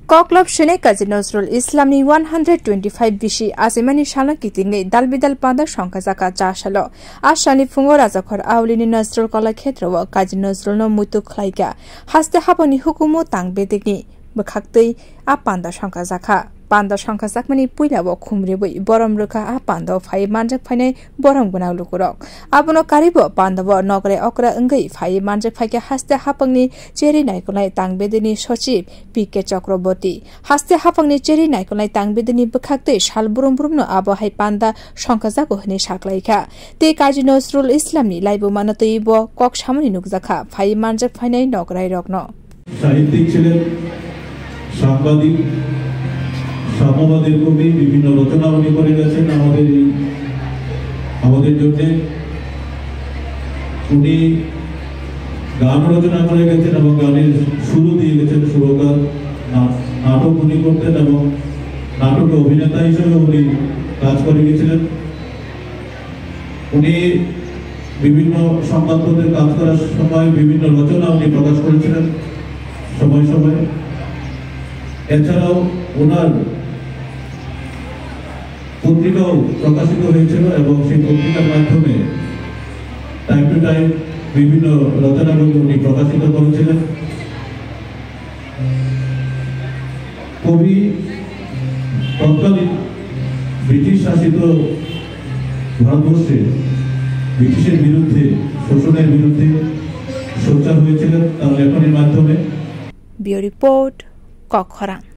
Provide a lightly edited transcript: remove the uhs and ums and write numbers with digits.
Koklop Shene Kazi Nazrul Islamni 125 bishi Azimani Shala Kitingi Dalbidal Panda Shankazaka Chashalo Ashani Fungo Razakor Aulini Nazrul Kola Ketrowa Kazi Nazrul no Mutu Klaika Haste Haponi Hukumu Tang Bedigi Bakakti Apanda Shankazaka Panda Shankazakmani Puilabo Kumribu Borom Ruka Apanda Fai Manjak Pane Borom Guna Lukurok Abono Karibo Pandavo Nogre Okra Ungi Fai Manjak Fake Haste Hapangni Cherry Nikolai Tang Bedini Shochip Pike Chakroboti Haste Hapangni Cherry Nikolai Tang Bedini Bakakte Shalburum Brumno Abo Hai Panda Shankazako Hne Shaklaika Te Kaji Nazrul Islamni Laibu Manatoibo Kok Shamani Nukzaka Fai Manjak Fane Nograi Rogno সাহিত্যিক ছিলেন সাংবাদিক সাম্যবাদের কবি বিভিন্ন রচনা উনি করে গেছেন আমাদের জন্য উনি গান রচনা করে গেছেন এবং গানের সুর দিয়ে গেছেন সুরকার নাটক উনি করতেন এবং নাটকে অভিনেতা হিসেবে উনি কাজ করে গেছিলেন উনি বিভিন্ন সংবাদপত্রে কাজ করার সময় বিভিন্ন রচনা উনি প্রকাশ করেছিলেন সময় সময় এছাড়াও ওনার পত্রিকাও প্রকাশিত হয়েছিল এবং সেই পত্রিকার মাধ্যমে টাইম টু টাইম বিভিন্ন রচনাগুলি উনি প্রকাশিত করেছিলেন কবি তৎকালীন ব্রিটিশ শাসিত ভারতবর্ষে ব্রিটিশের বিরুদ্ধে শোষণের বিরুদ্ধে সোচ্চার হয়েছিলেন তার লেখনের মাধ্যমে Bio Report, Kokhoran.